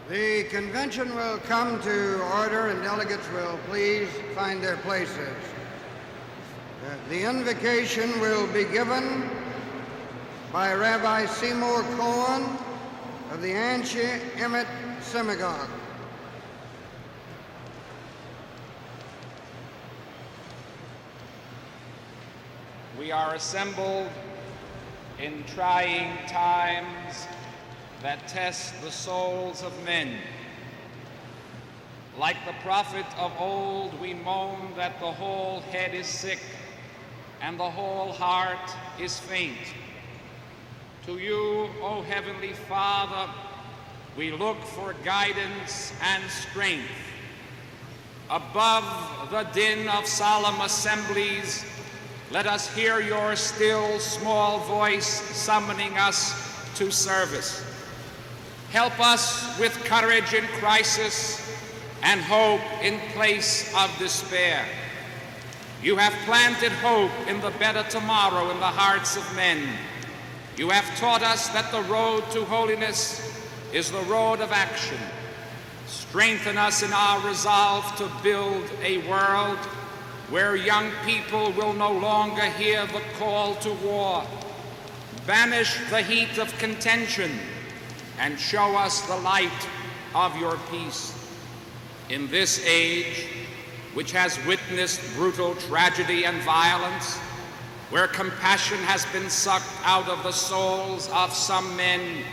The convention will come to order and delegates will please find their places. The invocation will be given by Rabbi Seymour Cohen of the Anshe Emet Synagogue. We are assembled in trying times that test the souls of men. Like the prophet of old, we moan that the whole head is sick and the whole heart is faint. To you, O Heavenly Father, we look for guidance and strength. Above the din of solemn assemblies, let us hear your still small voice summoning us to service. Help us with courage in crisis and hope in place of despair. You have planted hope in the better tomorrow in the hearts of men. You have taught us that the road to holiness is the road of action. Strengthen us in our resolve to build a world where young people will no longer hear the call to war. Banish the heat of contention and show us the light of your peace. In this age, which has witnessed brutal tragedy and violence, where compassion has been sucked out of the souls of some men,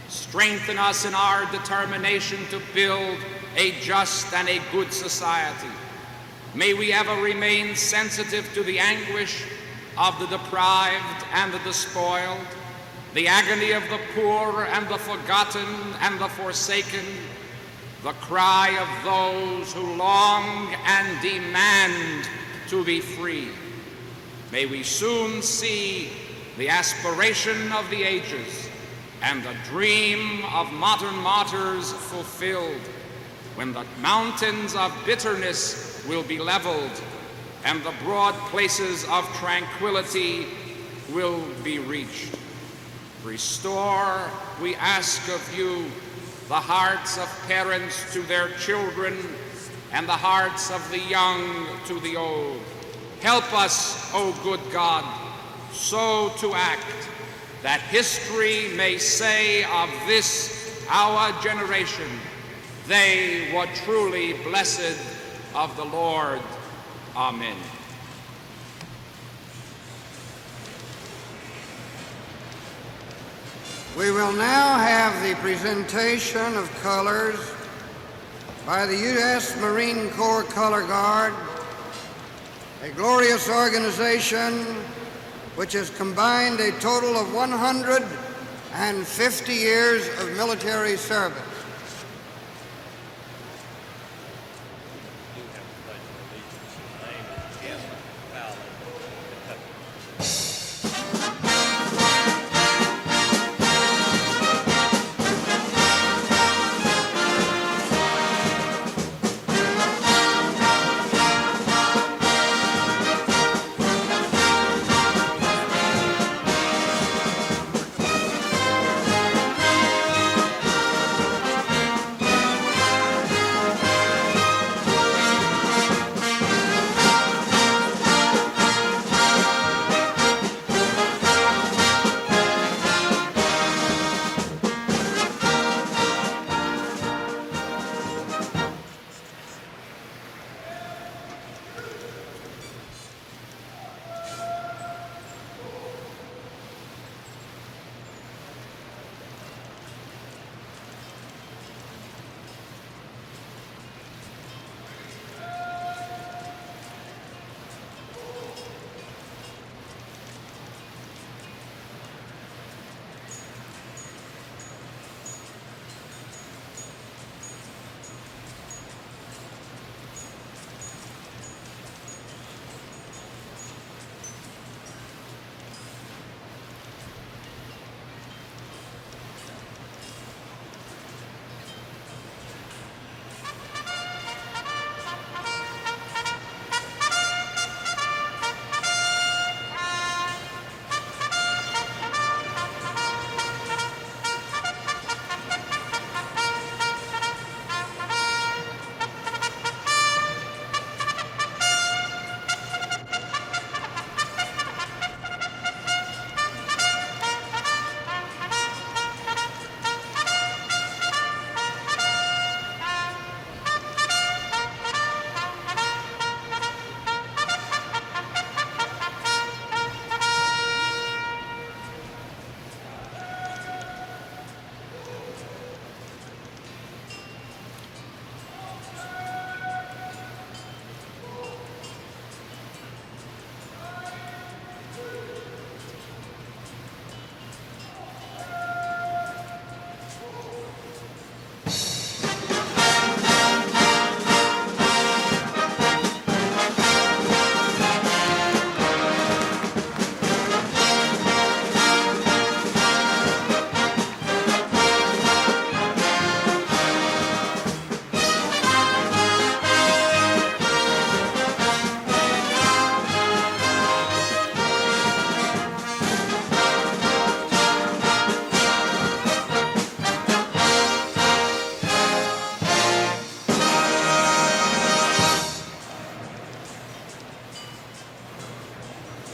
strengthen us in our determination to build a just and a good society. May we ever remain sensitive to the anguish of the deprived and the despoiled, the agony of the poor and the forgotten and the forsaken, the cry of those who long and demand to be free. May we soon see the aspiration of the ages and the dream of modern martyrs fulfilled, when the mountains of bitterness will be leveled and the broad places of tranquility will be reached. Restore, we ask of you, the hearts of parents to their children and the hearts of the young to the old. Help us, O good God, so to act that history may say of this our generation, they were truly blessed of the Lord. Amen. We will now have the presentation of colors by the U.S. Marine Corps Color Guard, a glorious organization which has combined a total of 150 years of military service.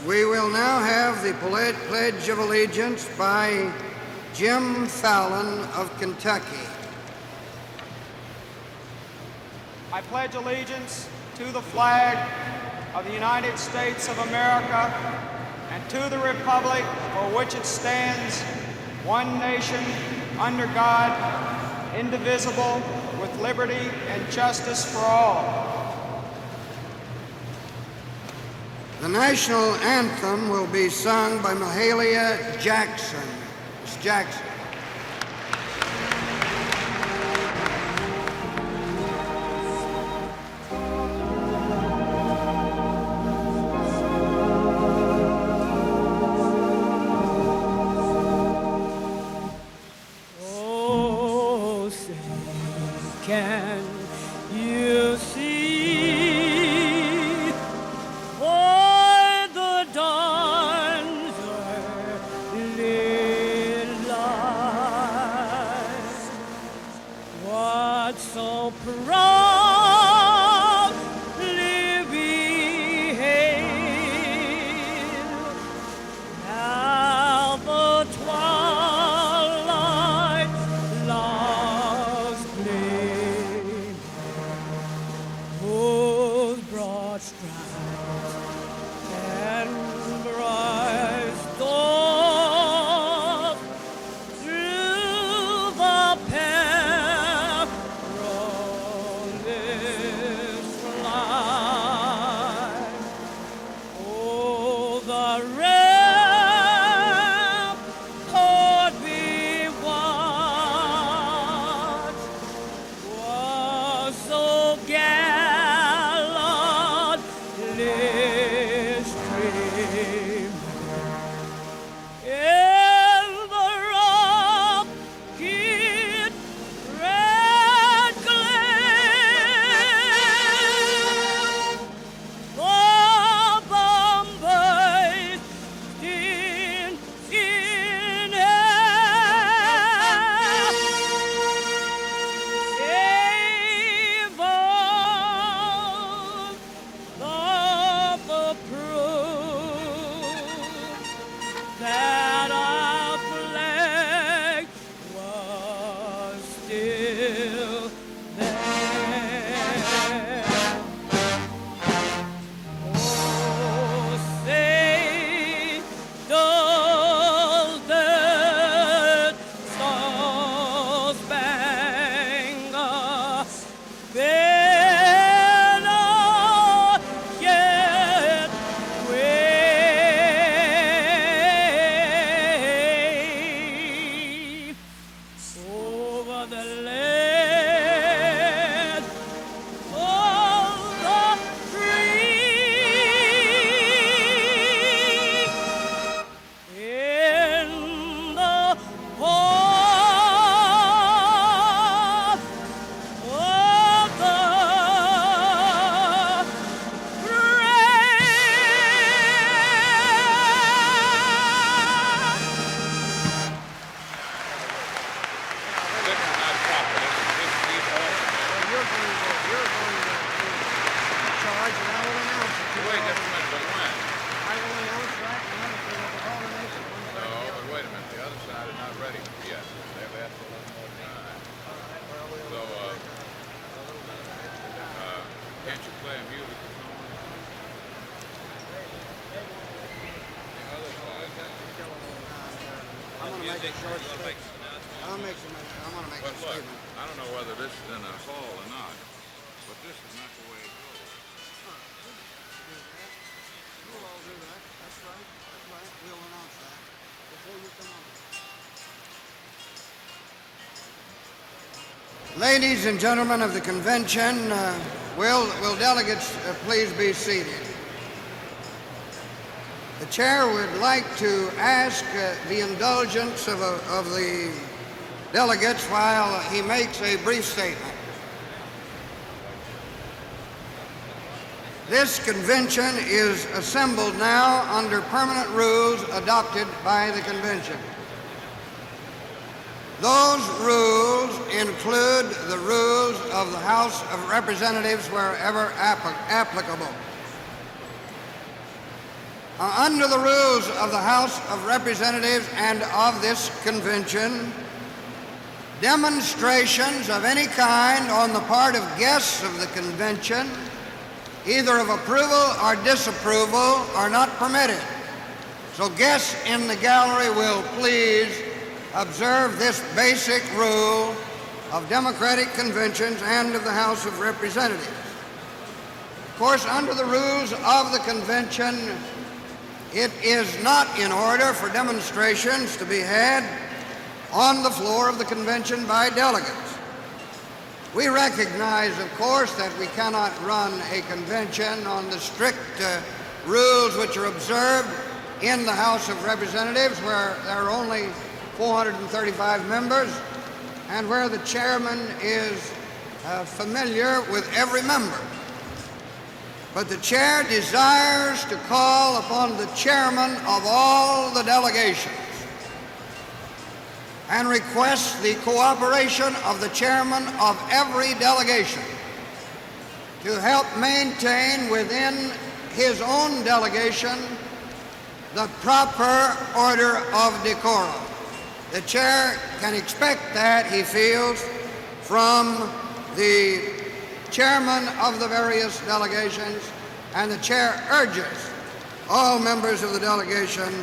We will now have the Pledge of Allegiance by Jim Fallon of Kentucky. I pledge allegiance to the flag of the United States of America and to the republic for which it stands, one nation, under God, indivisible, with liberty and justice for all. The national anthem will be sung by Mahalia Jackson. Ms. Jackson. Oh, say, can you see? For the dawns early light, what so proudly beheld, now the twilight lost gleam, whose broad stripes and bright stars through the perilous flight. Oh, the rampart we watched was so gallantly streamed in the rocket red glare. The Bombay in air, save all the proof that our flag was still there. Oh, say does that star-spangled banner yet wave over the land of the free? In the heart of the You're going to charge, and I will announce it. Wait just a minute, but when? I will announce right now that they will call the nation. No, but wait a minute, the other side is not ready yet. They've asked for a little more time. So, can't you play a musical song? The other side. I'm going to make a short statement. I'm going to make a But look, statement. I don't know whether this is in a hall or not, but this is not the way it goes. We'll all do that. That's right. That's right. We'll announce that before you come on. Ladies and gentlemen of the convention, will delegates please be seated? The chair would like to ask the indulgence of the delegates while he makes a brief statement. This convention is assembled now under permanent rules adopted by the convention. Those rules include the rules of the House of Representatives wherever applicable. Under the rules of the House of Representatives and of this convention, demonstrations of any kind on the part of guests of the convention, either of approval or disapproval, are not permitted. So guests in the gallery will please observe this basic rule of democratic conventions and of the House of Representatives. Of course, under the rules of the convention, it is not in order for demonstrations to be had on the floor of the convention by delegates. We recognize, of course, that we cannot run a convention on the strict rules which are observed in the House of Representatives, where there are only 435 members, and where the chairman is familiar with every member. But the chair desires to call upon the chairman of all the delegations and requests the cooperation of the chairman of every delegation to help maintain within his own delegation the proper order of decorum. The chair can expect that, he feels, from the chairman of the various delegations, and the chair urges all members of the delegation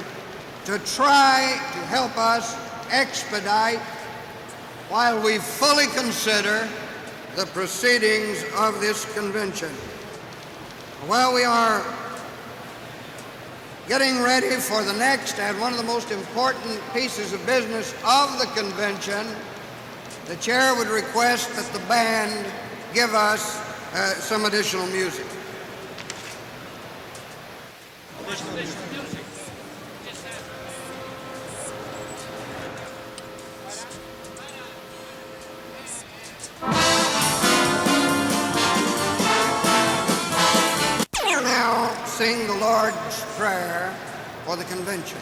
to try to help us expedite while we fully consider the proceedings of this convention. While we are getting ready for the next and one of the most important pieces of business of the convention, the chair would request that the band give us some additional music. We'll now sing the Lord's Prayer for the convention.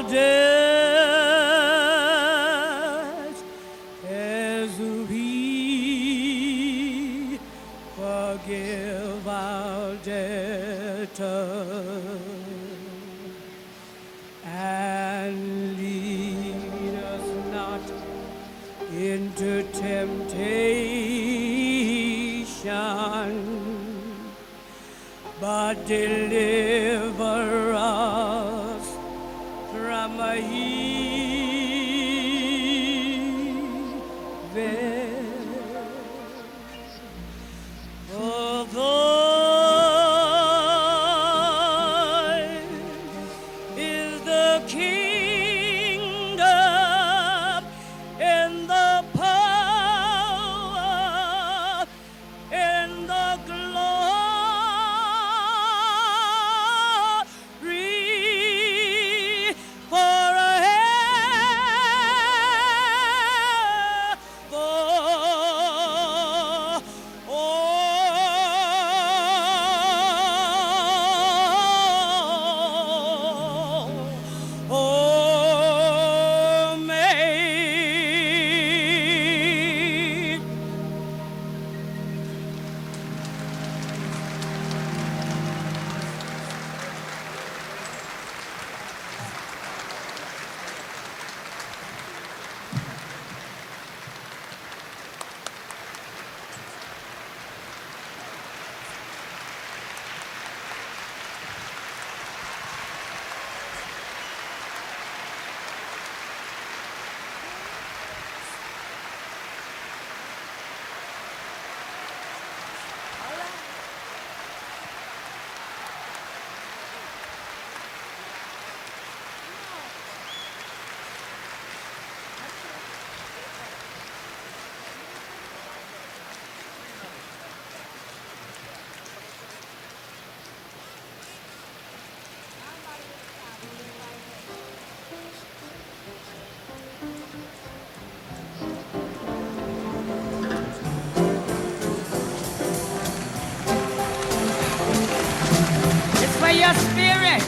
debts as we forgive our debtors. And lead us not into temptation, but deliver us from evil. For thine is the kingdom and the power and the glory It's for your spirit.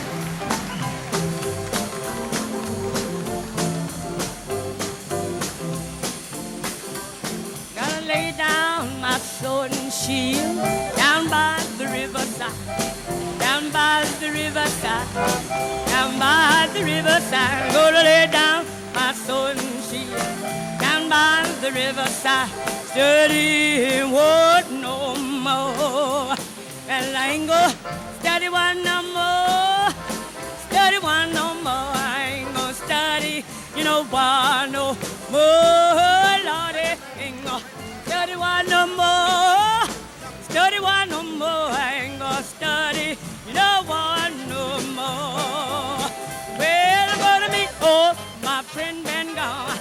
Gotta lay down my sword and shield down by the riverside, down by the riverside, down by the riverside. Gonna lay down my sword and shield down by the riverside. Study what no more. Well, I ain't gonna study one no more. Study one no more. I ain't gonna study, one no more. Lordy, ain't gonna study one no more. Study one no more. I ain't gonna study, one no more. Well, I'm gonna meet my friend Ben gone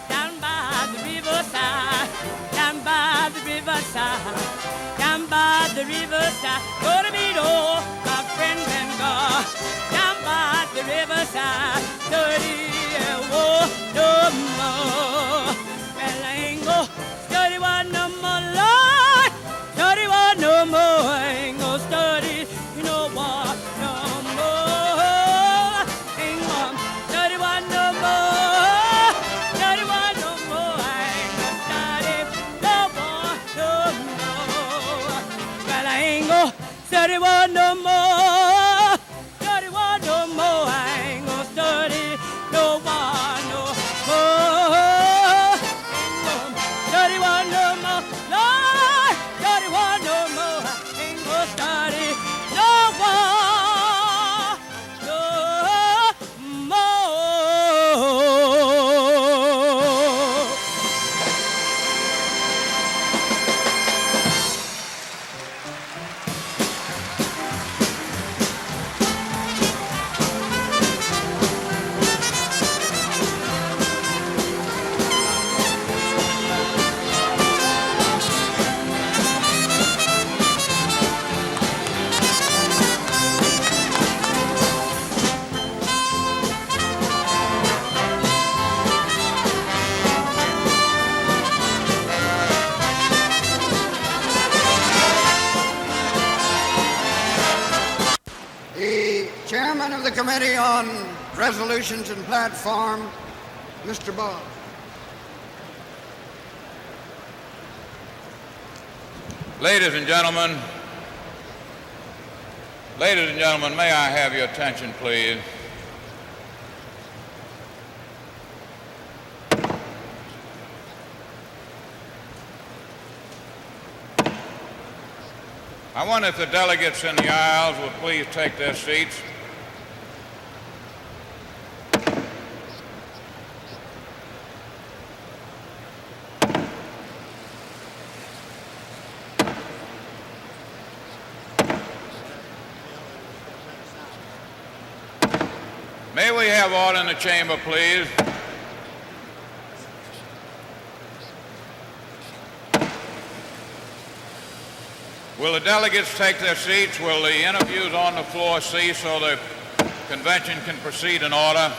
down by the riverside, down by the riverside, down by the riverside. Gonna meet my friend Ben gone down by the riverside. Study no more. Well, I ain't gonna study one no more, Lord. Study one no more. I ain't gonna study, what no more. Ain't gonna study one no more. Study one no more. I ain't gonna study no one no more. Well, I ain't gonna study one no more. Study one no more. I ain't gonna study no one no more. Ain't gonna study one no more. Lord, study one no more. I ain't gonna study no one no more. The chairman of the Committee on resolutions and platform, Mr. Boggs. Ladies and gentlemen, may I have your attention, please? I wonder if the delegates in the aisles will please take their seats. May we have order in the chamber, please? Will the delegates take their seats? Will the interviews on the floor cease so the convention can proceed in order?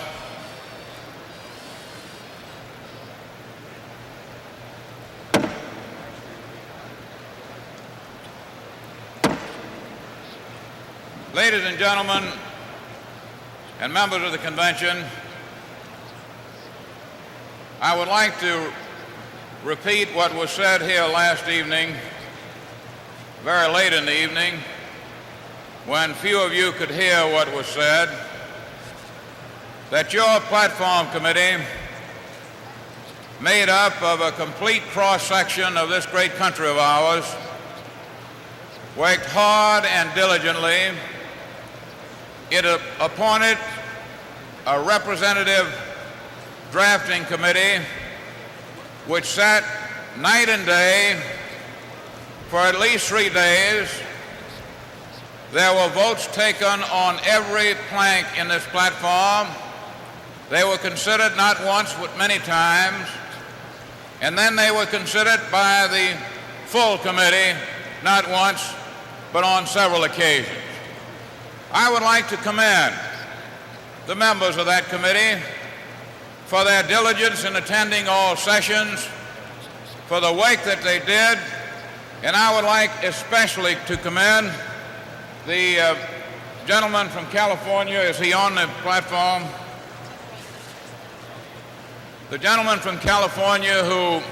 Ladies and gentlemen, and members of the convention, I would like to repeat what was said here last evening, very late in the evening, when few of you could hear what was said, that your platform committee, made up of a complete cross-section of this great country of ours, worked hard and diligently. It appointed a representative drafting committee which sat night and day for at least 3 days. There were votes taken on every plank in this platform. They were considered not once but many times, and then they were considered by the full committee not once but on several occasions. I would like to commend the members of that committee for their diligence in attending all sessions, for the work that they did, and I would like especially to commend the gentleman from California. Is he on the platform? The gentleman from California who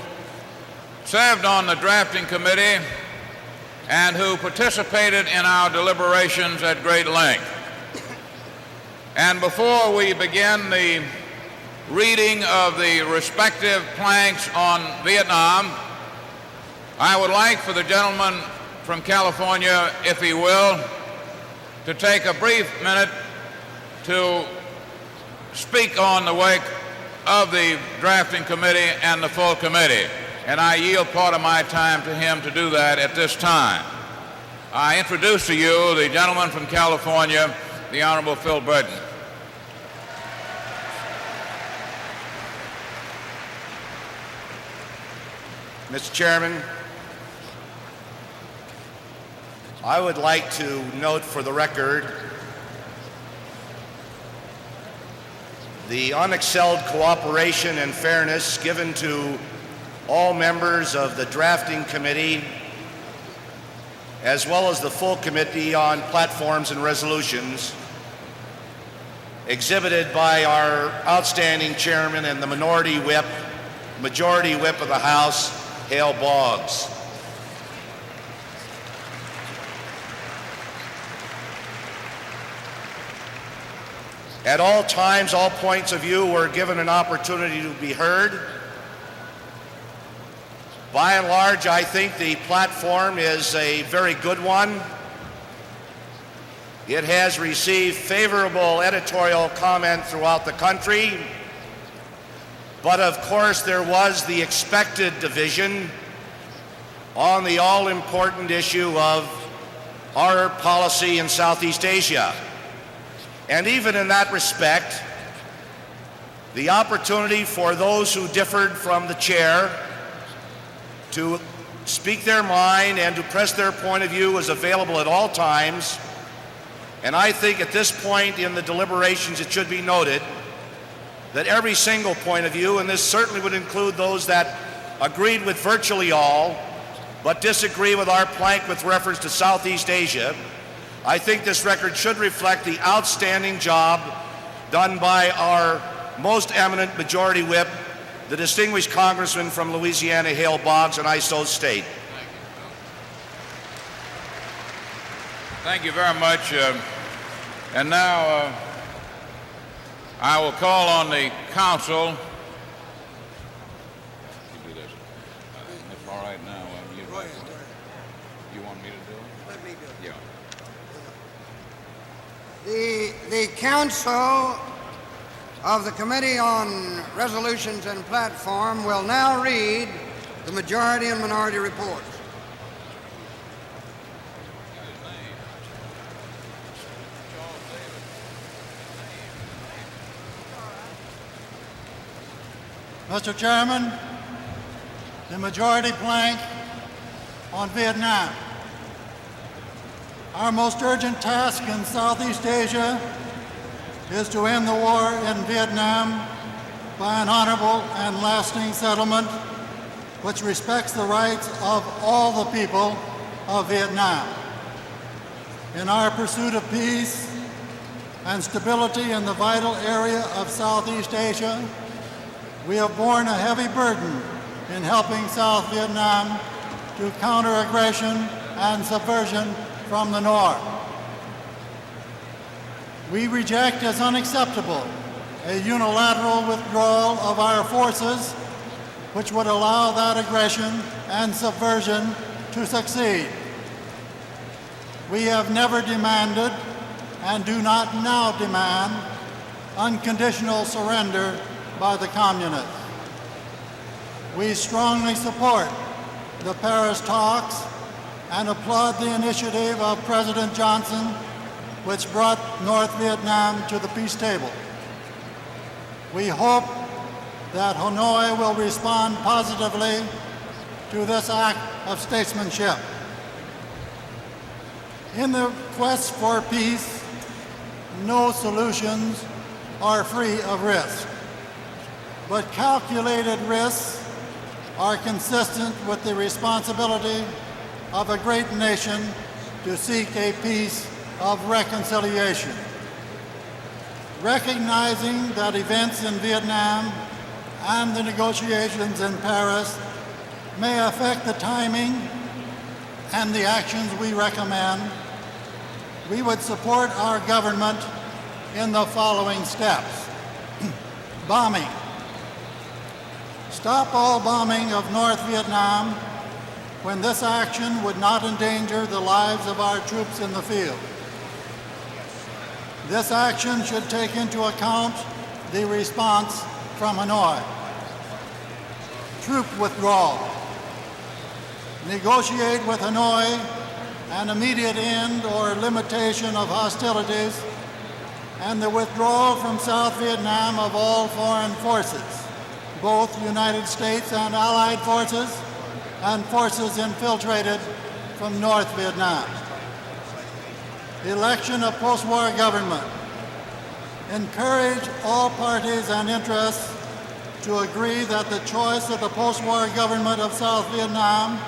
served on the drafting committee and who participated in our deliberations at great length. And before we begin the reading of the respective planks on Vietnam, I would like for the gentleman from California, if he will, to take a brief minute to speak on the work of the drafting committee and the full committee. And I yield part of my time to him to do that at this time. I introduce to you the gentleman from California, the Honorable Phil Burton. Mr. Chairman, I would like to note for the record the unexcelled cooperation and fairness given to all members of the drafting committee as well as the full committee on platforms and resolutions exhibited by our outstanding chairman and the majority whip of the House, Hale Boggs. At all times, all points of view were given an opportunity to be heard. By and large, I think the platform is a very good one. It has received favorable editorial comment throughout the country. But of course, there was the expected division on the all-important issue of our policy in Southeast Asia. And even in that respect, the opportunity for those who differed from the chair to speak their mind and to press their point of view was available at all times. And I think at this point in the deliberations, it should be noted that every single point of view, and this certainly would include those that agreed with virtually all, but disagree with our plank with reference to Southeast Asia, I think this record should reflect the outstanding job done by our most eminent Majority Whip, the distinguished Congressman from Louisiana, Hale Boggs, and I so state. Thank you very much. And now I will call on the council. You do this. It's all right now. You want me to do it? Let me do it. Yeah. The Council of the Committee on Resolutions and Platform will now read the majority and minority reports. Mr. Chairman, the majority plank on Vietnam. Our most urgent task in Southeast Asia is to end the war in Vietnam by an honorable and lasting settlement which respects the rights of all the people of Vietnam. In our pursuit of peace and stability in the vital area of Southeast Asia, we have borne a heavy burden in helping South Vietnam to counter aggression and subversion from the North. We reject as unacceptable a unilateral withdrawal of our forces which would allow that aggression and subversion to succeed. We have never demanded and do not now demand unconditional surrender by the communists. We strongly support the Paris talks and applaud the initiative of President Johnson, which brought North Vietnam to the peace table. We hope that Hanoi will respond positively to this act of statesmanship. In the quest for peace, no solutions are free of risk, but calculated risks are consistent with the responsibility of a great nation to seek a peace of reconciliation. Recognizing that events in Vietnam and the negotiations in Paris may affect the timing and the actions we recommend, we would support our government in the following steps. Bombing. Stop all bombing of North Vietnam when this action would not endanger the lives of our troops in the field. This action should take into account the response from Hanoi. Troop withdrawal. Negotiate with Hanoi an immediate end or limitation of hostilities and the withdrawal from South Vietnam of all foreign forces, both United States and Allied forces and forces infiltrated from North Vietnam. Election of post-war government. Encourage all parties and interests to agree that the choice of the post-war government of South Vietnam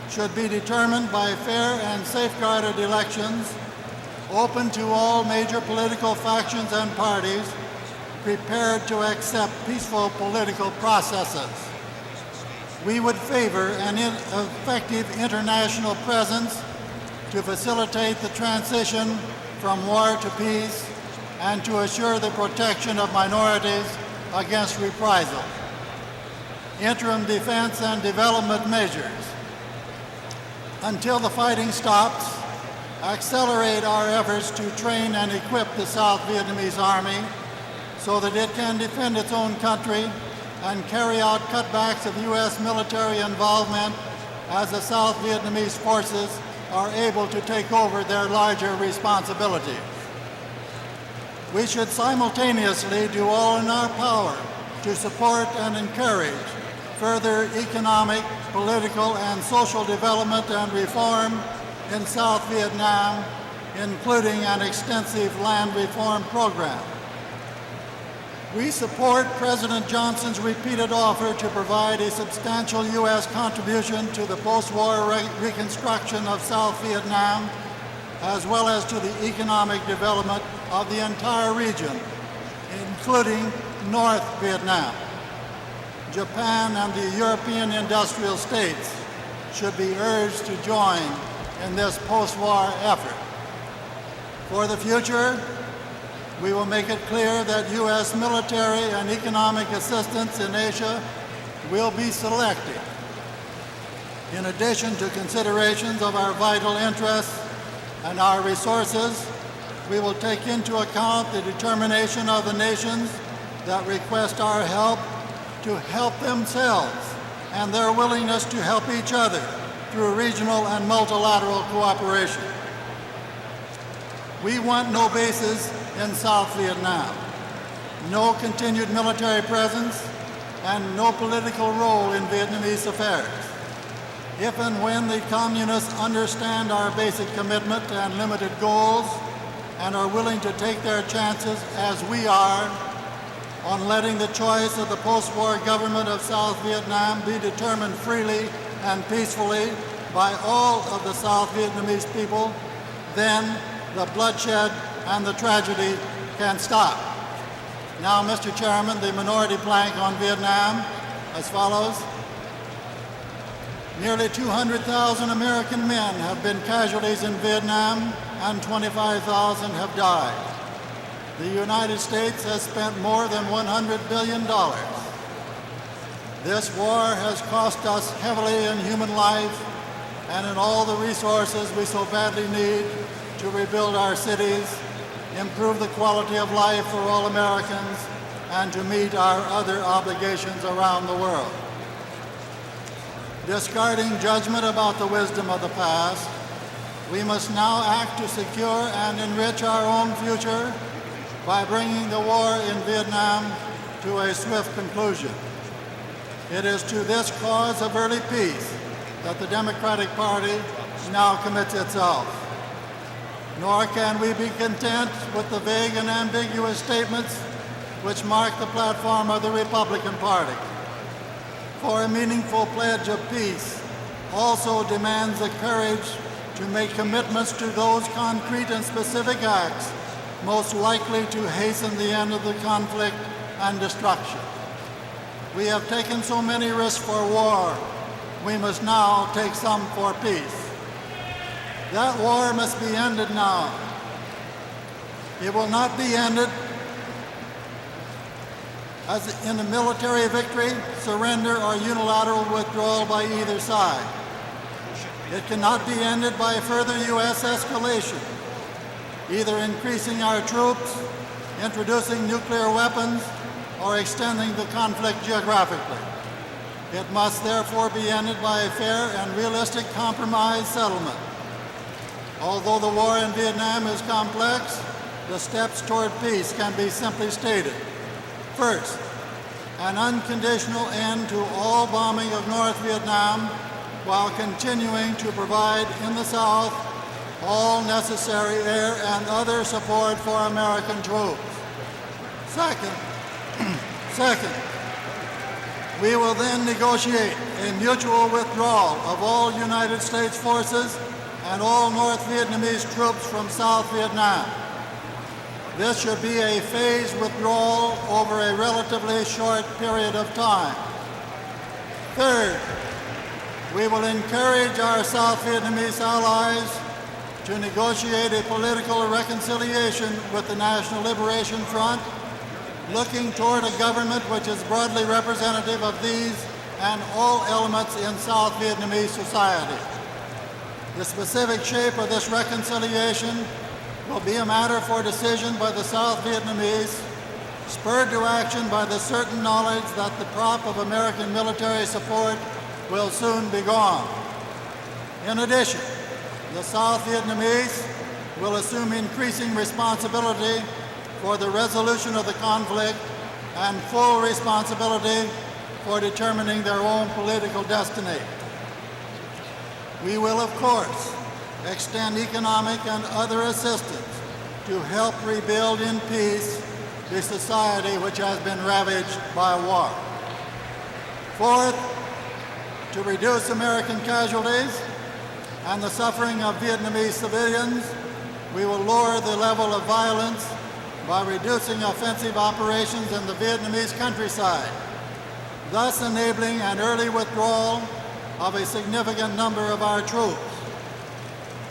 should be determined by fair and safeguarded elections, open to all major political factions and parties, prepared to accept peaceful political processes. We would favor an effective international presence to facilitate the transition from war to peace and to assure the protection of minorities against reprisal. Interim defense and development measures. Until the fighting stops, accelerate our efforts to train and equip the South Vietnamese Army so that it can defend its own country and carry out cutbacks of U.S. military involvement as the South Vietnamese forces are able to take over their larger responsibilities. We should simultaneously do all in our power to support and encourage further economic, political, and social development and reform in South Vietnam, including an extensive land reform program. We support President Johnson's repeated offer to provide a substantial U.S. contribution to the post-war reconstruction of South Vietnam, as well as to the economic development of the entire region including North Vietnam. Japan and the European industrial states should be urged to join in this post-war effort. For the future, we will make it clear that U.S. military and economic assistance in Asia will be selected. In addition to considerations of our vital interests and our resources, we will take into account the determination of the nations that request our help to help themselves and their willingness to help each other through regional and multilateral cooperation. We want no bases in South Vietnam, no continued military presence, and no political role in Vietnamese affairs. If and when the communists understand our basic commitment and limited goals and are willing to take their chances, as we are, on letting the choice of the post-war government of South Vietnam be determined freely and peacefully by all of the South Vietnamese people, then the bloodshed and the tragedy can stop. Now, Mr. Chairman, the minority plank on Vietnam as follows. Nearly 200,000 American men have been casualties in Vietnam and 25,000 have died. The United States has spent more than $100 billion. This war has cost us heavily in human life and in all the resources we so badly need to rebuild our cities, improve the quality of life for all Americans, and to meet our other obligations around the world. Discarding judgment about the wisdom of the past, we must now act to secure and enrich our own future by bringing the war in Vietnam to a swift conclusion. It is to this cause of early peace that the Democratic Party now commits itself. Nor can we be content with the vague and ambiguous statements which mark the platform of the Republican Party. For a meaningful pledge of peace also demands the courage to make commitments to those concrete and specific acts most likely to hasten the end of the conflict and destruction. We have taken so many risks for war, we must now take some for peace. That war must be ended now. It will not be ended as in a military victory, surrender, or unilateral withdrawal by either side. It cannot be ended by further U.S. escalation, either increasing our troops, introducing nuclear weapons, or extending the conflict geographically. It must therefore be ended by a fair and realistic compromise settlement. Although the war in Vietnam is complex, the steps toward peace can be simply stated. First, an unconditional end to all bombing of North Vietnam while continuing to provide in the South all necessary air and other support for American troops. Second, we will then negotiate a mutual withdrawal of all United States forces and all North Vietnamese troops from South Vietnam. This should be a phased withdrawal over a relatively short period of time. Third, we will encourage our South Vietnamese allies to negotiate a political reconciliation with the National Liberation Front, looking toward a government which is broadly representative of these and all elements in South Vietnamese society. The specific shape of this reconciliation will be a matter for decision by the South Vietnamese, spurred to action by the certain knowledge that the prop of American military support will soon be gone. In addition, the South Vietnamese will assume increasing responsibility for the resolution of the conflict and full responsibility for determining their own political destiny. We will, of course, extend economic and other assistance to help rebuild in peace the society which has been ravaged by war. Fourth, to reduce American casualties and the suffering of Vietnamese civilians, we will lower the level of violence by reducing offensive operations in the Vietnamese countryside, thus enabling an early withdrawal of a significant number of our troops.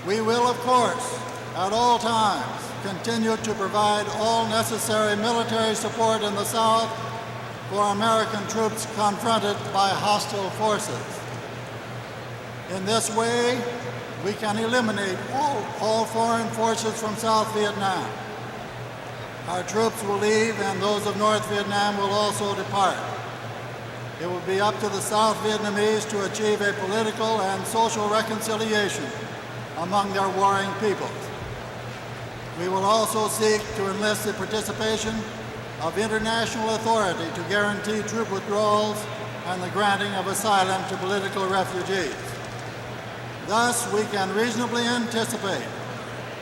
We will, of course, at all times, continue to provide all necessary military support in the South for American troops confronted by hostile forces. In this way, we can eliminate all foreign forces from South Vietnam. Our troops will leave and those of North Vietnam will also depart. It will be up to the South Vietnamese to achieve a political and social reconciliation among their warring peoples. We will also seek to enlist the participation of international authority to guarantee troop withdrawals and the granting of asylum to political refugees. Thus, we can reasonably anticipate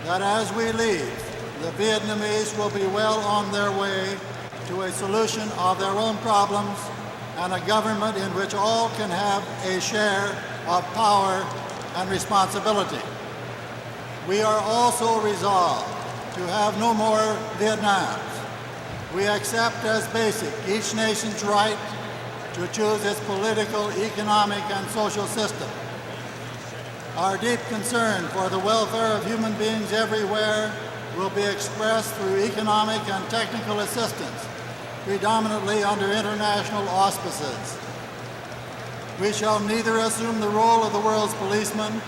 that as we leave, the Vietnamese will be well on their way to a solution of their own problems and a government in which all can have a share of power and responsibility. We are also resolved to have no more Vietnams. We accept as basic each nation's right to choose its political, economic, and social system. Our deep concern for the welfare of human beings everywhere will be expressed through economic and technical assistance, predominantly under international auspices. We shall neither assume the role of the world's policeman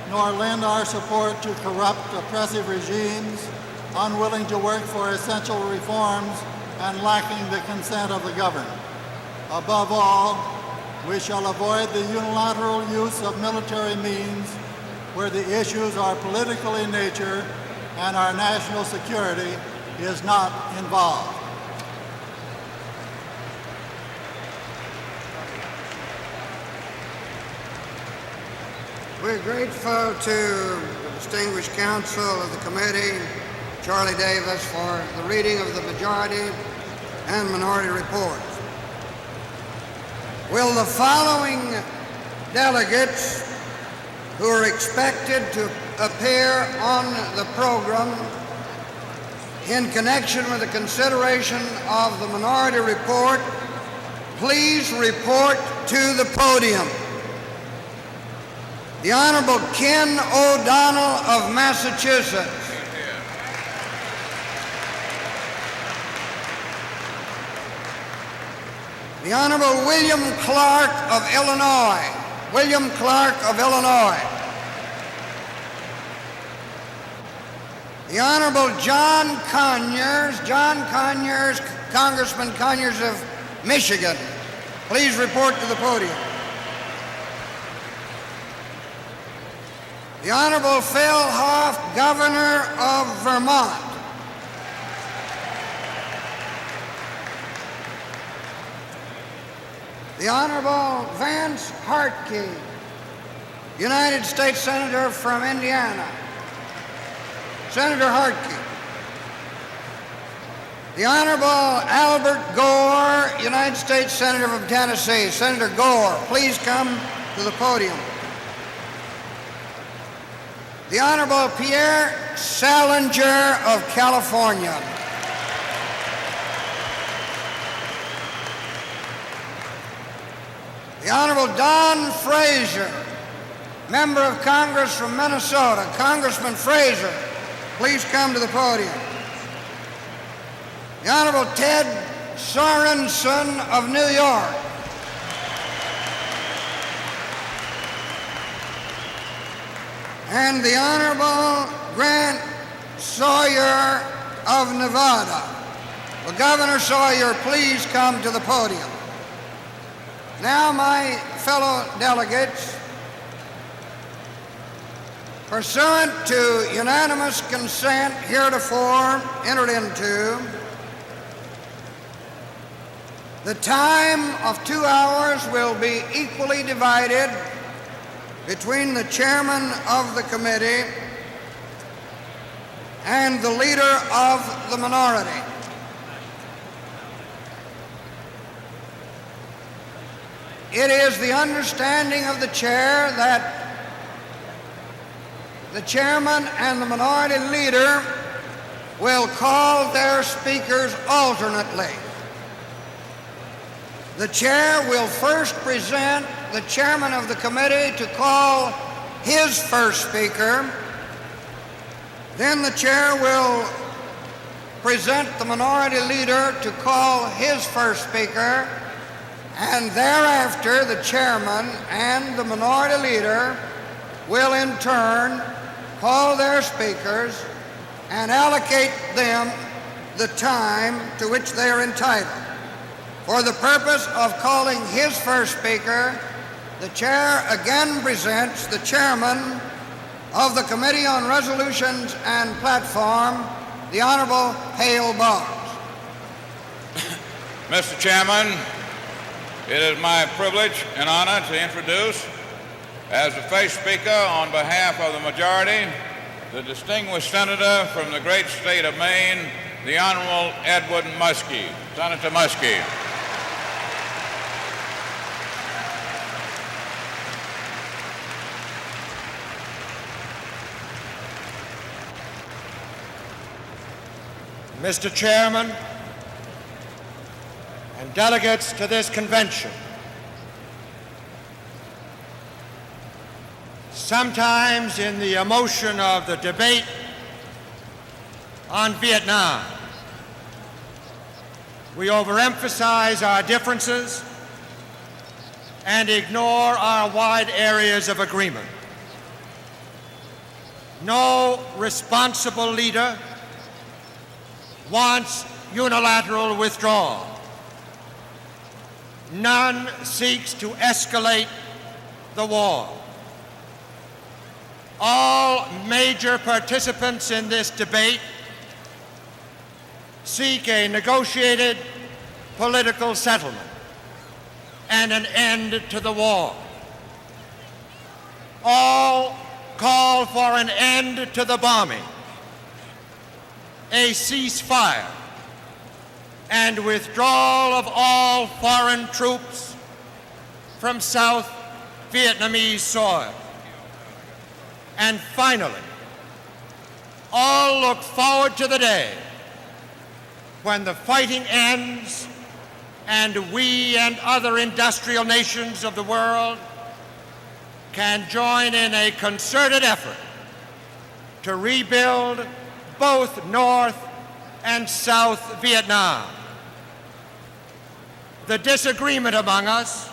nor lend our support to corrupt, oppressive regimes unwilling to work for essential reforms and lacking the consent of the governed. Above all, we shall avoid the unilateral use of military means where the issues are political in nature and our national security is not involved. We're grateful to the distinguished counsel of the committee, Charlie Davis, for the reading of the majority and minority reports. Will the following delegates who are expected to appear on the program in connection with the consideration of the minority report please report to the podium? The Honorable Ken O'Donnell of Massachusetts. The Honorable William Clark of Illinois. William Clark of Illinois. The Honorable John Conyers, Congressman Conyers of Michigan. Please report to the podium. The Honorable Phil Hoff, Governor of Vermont. The Honorable Vance Hartke, United States Senator from Indiana. Senator Hartke. The Honorable Albert Gore, United States Senator from Tennessee. Senator Gore, please come to the podium. The Honorable Pierre Salinger of California. The Honorable Don Fraser, Member of Congress from Minnesota. Congressman Fraser, please come to the podium. The Honorable Ted Sorensen of New York. And the Honorable Grant Sawyer of Nevada. Well, Governor Sawyer, please come to the podium. Now, my fellow delegates, pursuant to unanimous consent heretofore entered into, the time of 2 hours will be equally divided between the chairman of the committee and the leader of the minority. It is the understanding of the chair that the chairman and the minority leader will call their speakers alternately. The chair will first present the chairman of the committee to call his first speaker. Then the chair will present the minority leader to call his first speaker, and thereafter the chairman and the minority leader will in turn call their speakers and allocate them the time to which they are entitled. For the purpose of calling his first speaker, the chair again presents the chairman of the Committee on Resolutions and Platform, the Honorable Hale Boggs. Mr. Chairman, it is my privilege and honor to introduce, as the first speaker on behalf of the majority, the distinguished senator from the great state of Maine, the Honorable Edward Muskie. Senator Muskie. Mr. Chairman, and delegates to this convention, sometimes in the emotion of the debate on Vietnam, we overemphasize our differences and ignore our wide areas of agreement. No responsible leader wants unilateral withdrawal. None seeks to escalate the war. All major participants in this debate seek a negotiated political settlement and an end to the war. All call for an end to the bombing, a ceasefire, and withdrawal of all foreign troops from South Vietnamese soil. And finally, all look forward to the day when the fighting ends and we and other industrial nations of the world can join in a concerted effort to rebuild both North and South Vietnam. The disagreement among us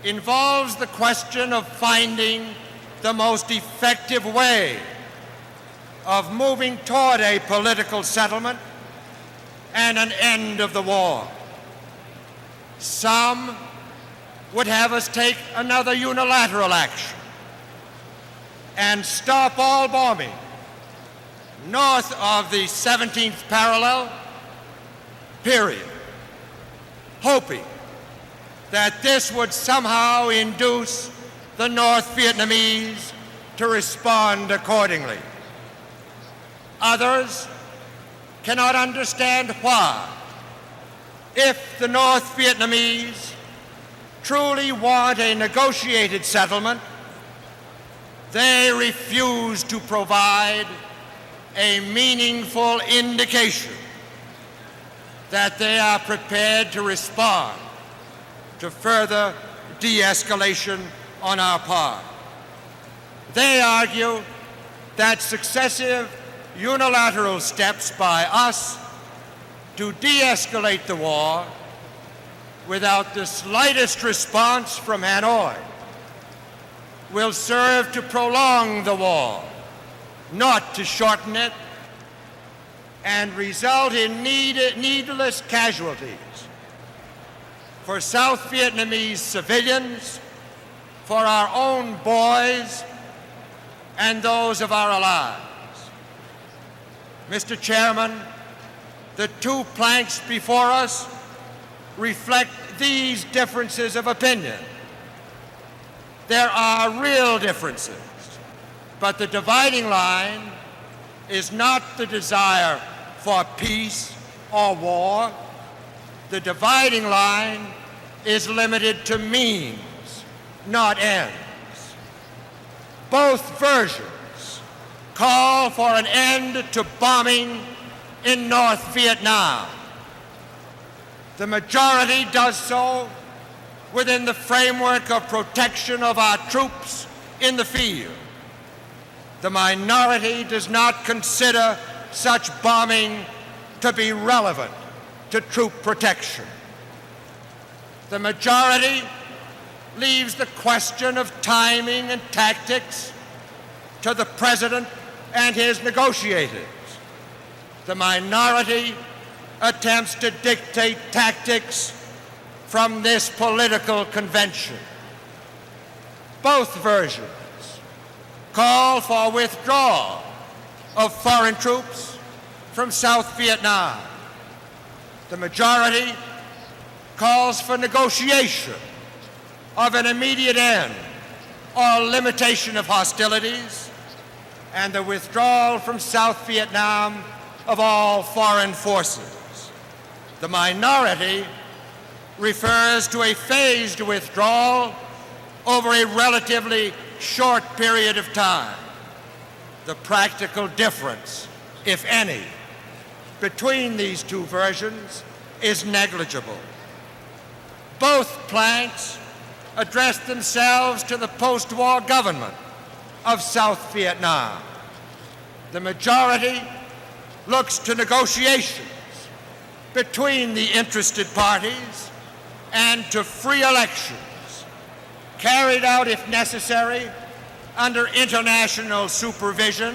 involves the question of finding the most effective way of moving toward a political settlement and an end of the war. Some would have us take another unilateral action and stop all bombing north of the 17th parallel, period, hoping that this would somehow induce the North Vietnamese to respond accordingly. Others cannot understand why, if the North Vietnamese truly want a negotiated settlement, they refuse to provide a meaningful indication that they are prepared to respond to further de-escalation on our part. They argue that successive unilateral steps by us to de-escalate the war without the slightest response from Hanoi will serve to prolong the war, not to shorten it, and result in needless casualties for South Vietnamese civilians, for our own boys, and those of our allies. Mr. Chairman, the two planks before us reflect these differences of opinion. There are real differences, but the dividing line is not the desire for peace or war. The dividing line is limited to means, not ends. Both versions call for an end to bombing in North Vietnam. The majority does so within the framework of protection of our troops in the field. The minority does not consider such bombing to be relevant to troop protection. The majority leaves the question of timing and tactics to the President and his negotiators. The minority attempts to dictate tactics from this political convention. Both versions call for withdrawal of foreign troops from South Vietnam. The majority calls for negotiation of an immediate end or limitation of hostilities and the withdrawal from South Vietnam of all foreign forces. The minority refers to a phased withdrawal over a relatively short period of time. The practical difference, if any, between these two versions is negligible. Both planks address themselves to the post-war government of South Vietnam. The majority looks to negotiations between the interested parties and to free elections, carried out, if necessary, under international supervision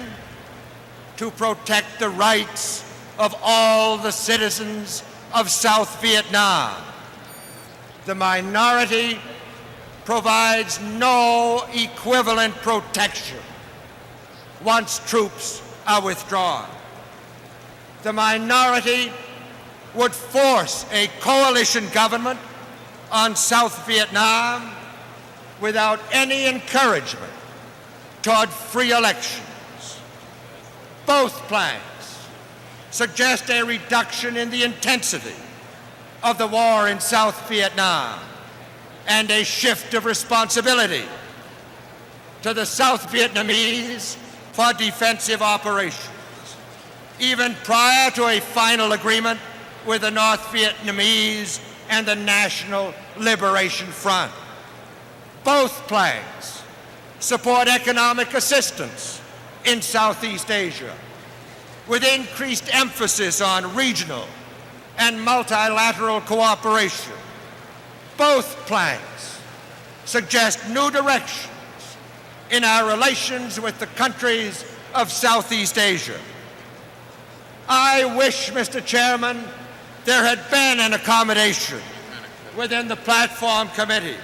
to protect the rights of all the citizens of South Vietnam. The minority provides no equivalent protection once troops are withdrawn. The minority would force a coalition government on South Vietnam without any encouragement toward free elections. Both planks suggest a reduction in the intensity of the war in South Vietnam and a shift of responsibility to the South Vietnamese for defensive operations, even prior to a final agreement with the North Vietnamese and the National Liberation Front. Both planks support economic assistance in Southeast Asia, with increased emphasis on regional and multilateral cooperation. Both planks suggest new directions in our relations with the countries of Southeast Asia. I wish, Mr. Chairman, there had been an accommodation within the Platform Committee.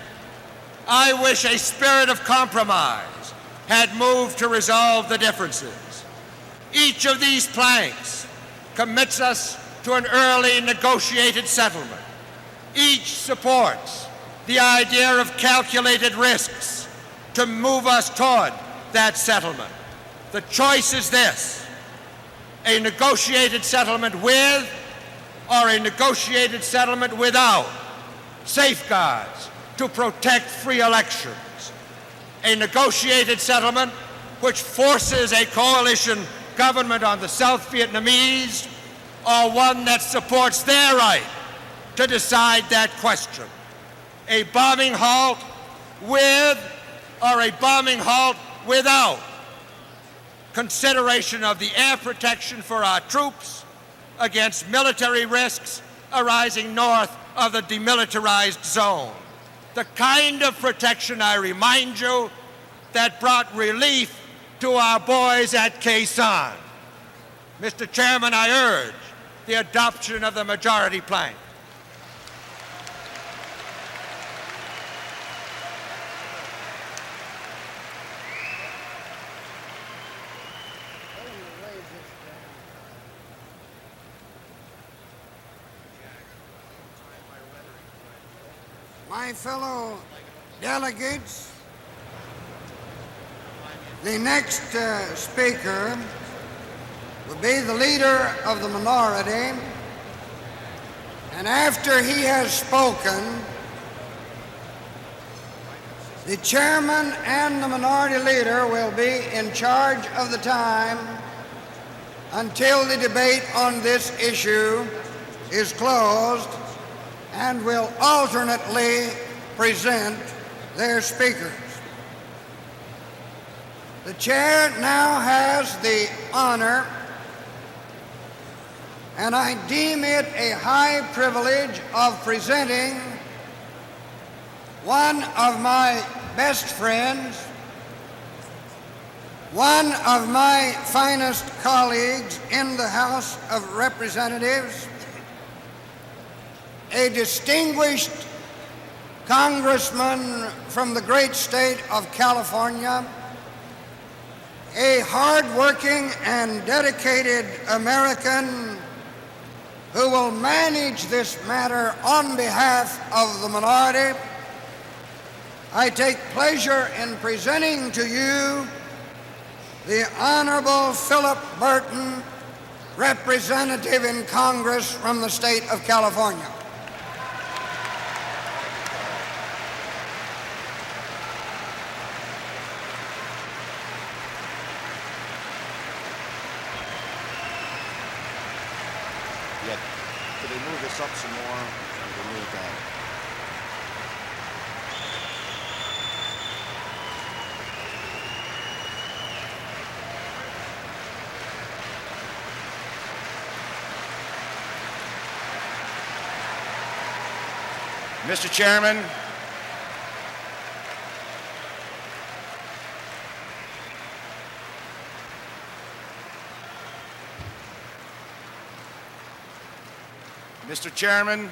I wish a spirit of compromise had moved to resolve the differences. Each of these planks commits us to an early negotiated settlement. Each supports the idea of calculated risks to move us toward that settlement. The choice is this: a negotiated settlement with or a negotiated settlement without safeguards to protect free elections. A negotiated settlement which forces a coalition government on the South Vietnamese, or one that supports their right to decide that question. A bombing halt with or a bombing halt without consideration of the air protection for our troops against military risks arising north of the demilitarized zone. The kind of protection, I remind you, that brought relief to our boys at Khe Sanh. Mr. Chairman, I urge the adoption of the majority plank. My fellow delegates, the next speaker will be the leader of the minority, and after he has spoken, The chairman and the minority leader will be in charge of the time until the debate on this issue is closed and will alternately present their speakers. The chair now has the honor, and I deem it a high privilege, of presenting one of my best friends, one of my finest colleagues in the House of Representatives, a distinguished congressman from the great state of California, a hard-working and dedicated American who will manage this matter on behalf of the minority. I take pleasure in presenting to you the Honorable Philip Burton, representative in Congress from the state of California. Yeah. Could they move this up some more? Could they move it down? Mr. Chairman, Mr. Chairman,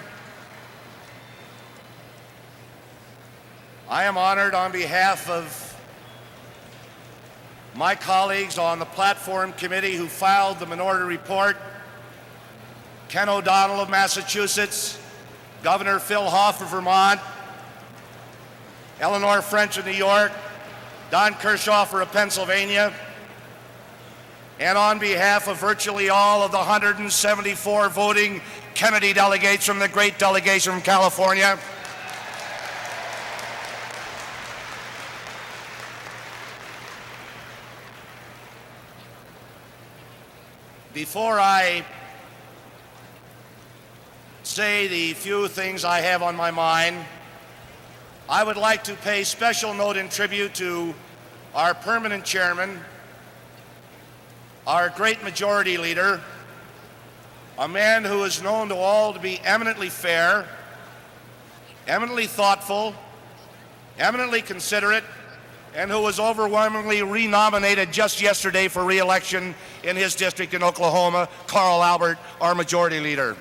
I am honored on behalf of my colleagues on the Platform Committee who filed the minority report, Ken O'Donnell of Massachusetts, Governor Phil Hoff of Vermont, Eleanor French of New York, Don Kirchhofer of Pennsylvania, and on behalf of virtually all of the 174 voting Kennedy delegates from the great delegation from California, before I say the few things I have on my mind, I would like to pay special note and tribute to our permanent chairman, our great majority leader, a man who is known to all to be eminently fair, eminently thoughtful, eminently considerate, and who was overwhelmingly renominated just yesterday for re-election in his district in Oklahoma, Carl Albert, our majority leader.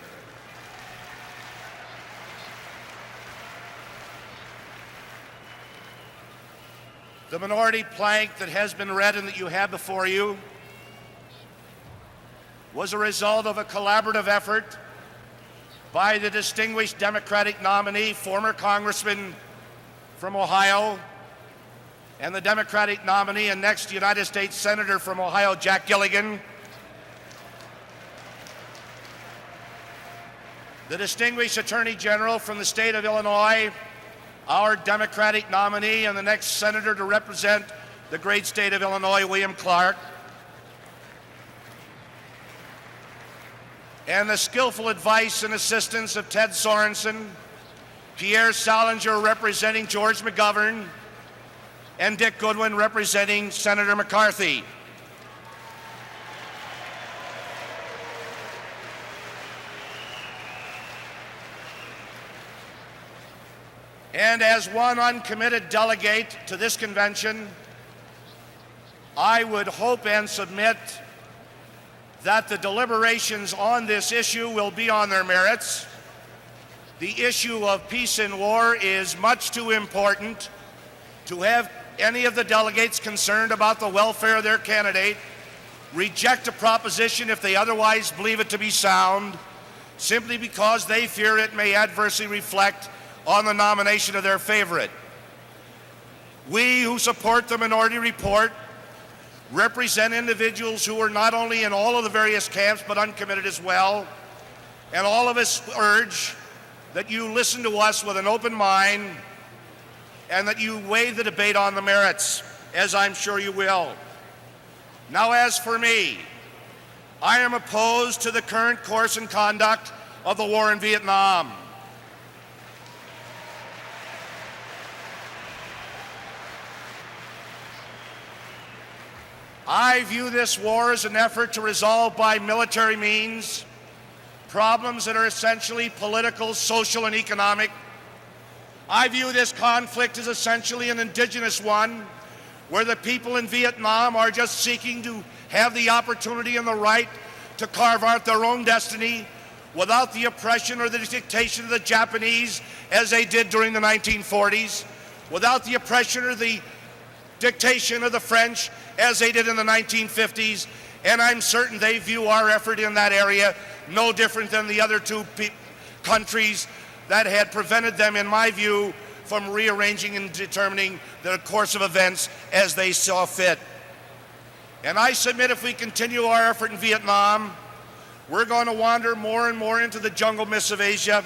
The minority plank that has been read and that you have before you was a result of a collaborative effort by the distinguished Democratic nominee, former Congressman from Ohio, and the Democratic nominee and next United States Senator from Ohio, Jack Gilligan, the distinguished Attorney General from the state of Illinois, our Democratic nominee and the next senator to represent the great state of Illinois, William Clark, and the skillful advice and assistance of Ted Sorensen, Pierre Salinger representing George McGovern, and Dick Goodwin representing Senator McCarthy. And as one uncommitted delegate to this convention, I would hope and submit that the deliberations on this issue will be on their merits. The issue of peace and war is much too important to have any of the delegates concerned about the welfare of their candidate reject a proposition if they otherwise believe it to be sound, simply because they fear it may adversely reflect on the nomination of their favorite. We who support the minority report represent individuals who are not only in all of the various camps but uncommitted as well, and all of us urge that you listen to us with an open mind and that you weigh the debate on the merits, as I'm sure you will. Now, as for me, I am opposed to the current course and conduct of the war in Vietnam. I view this war as an effort to resolve by military means problems that are essentially political, social, and economic. I view this conflict as essentially an indigenous one, where the people in Vietnam are just seeking to have the opportunity and the right to carve out their own destiny without the oppression or the dictation of the Japanese, as they did during the 1940s, without the oppression or the dictation of the French, as they did in the 1950s, and I'm certain they view our effort in that area no different than the other two countries that had prevented them, in my view, from rearranging and determining the course of events as they saw fit. And I submit if we continue our effort in Vietnam, we're going to wander more and more into the jungle myths of Asia.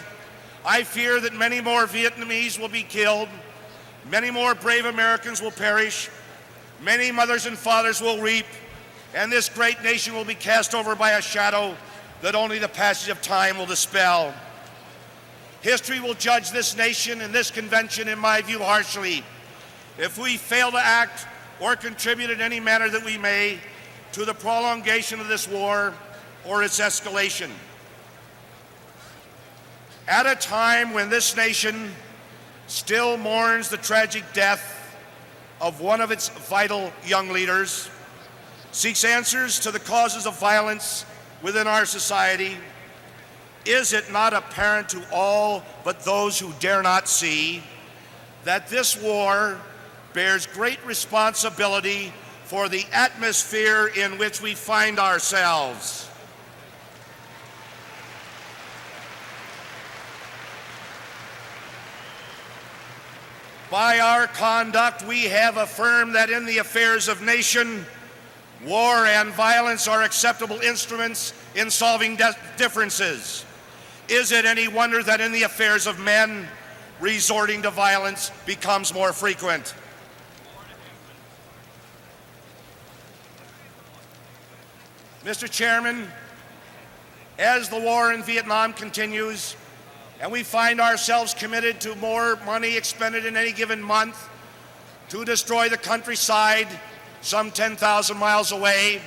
I fear that many more Vietnamese will be killed, many more brave Americans will perish, many mothers and fathers will weep, and this great nation will be cast over by a shadow that only the passage of time will dispel. History will judge this nation and this convention, in my view, harshly if we fail to act or contribute in any manner that we may to the prolongation of this war or its escalation. At a time when this nation still mourns the tragic death of one of its vital young leaders, seeks answers to the causes of violence within our society, is it not apparent to all but those who dare not see that this war bears great responsibility for the atmosphere in which we find ourselves? By our conduct, we have affirmed that in the affairs of nation, war and violence are acceptable instruments in solving differences. Is it any wonder that in the affairs of men, resorting to violence becomes more frequent? Mr. Chairman, as the war in Vietnam continues, and we find ourselves committed to more money expended in any given month to destroy the countryside some 10,000 miles away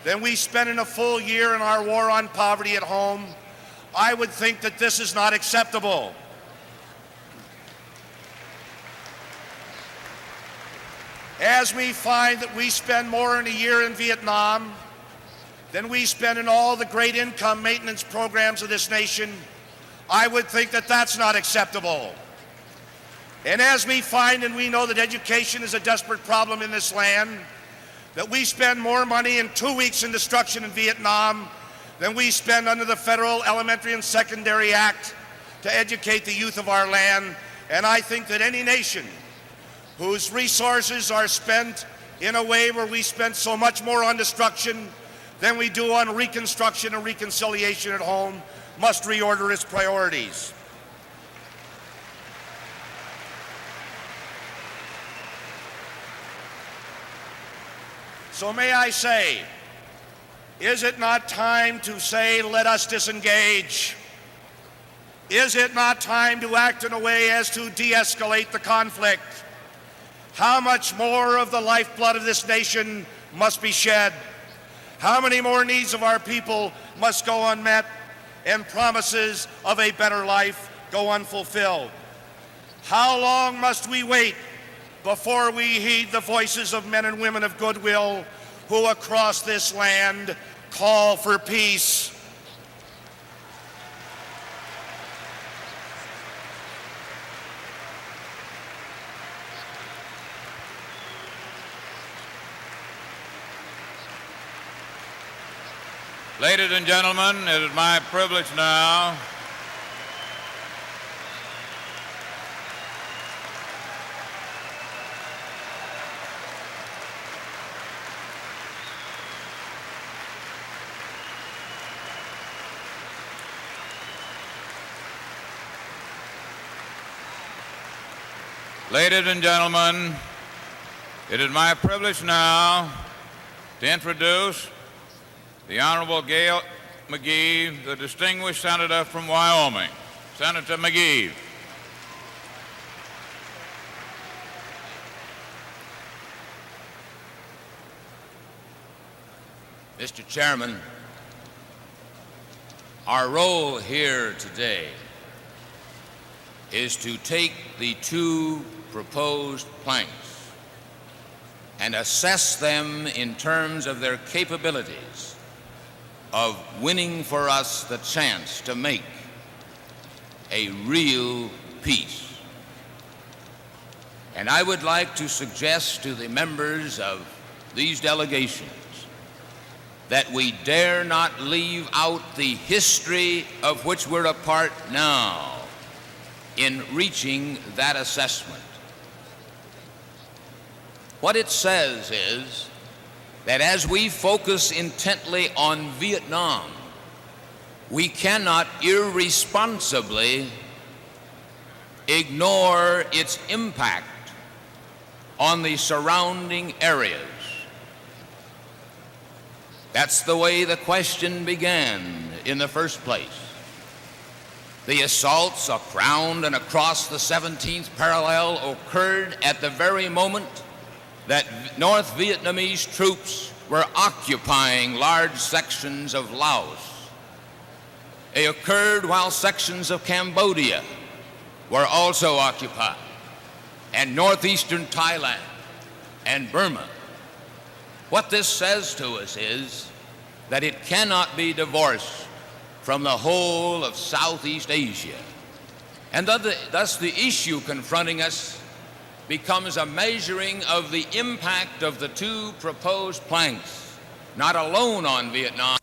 than we spend in a full year in our war on poverty at home, I would think that this is not acceptable. As we find that we spend more in a year in Vietnam than we spend in all the great income maintenance programs of this nation, I would think that that's not acceptable. And as we find, and we know that education is a desperate problem in this land, that we spend more money in 2 weeks in destruction in Vietnam than we spend under the Federal Elementary and Secondary Act to educate the youth of our land. And I think that any nation whose resources are spent in a way where we spend so much more on destruction than we do on reconstruction and reconciliation at home must reorder its priorities. So may I say, is it not time to say, let us disengage? Is it not time to act in a way as to de-escalate the conflict? How much more of the lifeblood of this nation must be shed? How many more needs of our people must go unmet and promises of a better life go unfulfilled? How long must we wait before we heed the voices of men and women of goodwill who across this land call for peace? Ladies and gentlemen, it is my privilege now Ladies and gentlemen, it is my privilege now to introduce the Honorable Gail McGee, the distinguished senator from Wyoming. Senator McGee. Mr. Chairman, our role here today is to take the two proposed planks and assess them in terms of their capabilities of winning for us the chance to make a real peace. And I would like to suggest to the members of these delegations that we dare not leave out the history of which we're a part now in reaching that assessment. What it says is that as we focus intently on Vietnam, we cannot irresponsibly ignore its impact on the surrounding areas. That's the way the question began in the first place. The assaults around and across the 17th parallel occurred at the very moment that North Vietnamese troops were occupying large sections of Laos. They occurred while sections of Cambodia were also occupied, and northeastern Thailand and Burma. What this says to us is that it cannot be divorced from the whole of Southeast Asia. And thus the issue confronting us becomes a measuring of the impact of the two proposed planks, not alone on Vietnam,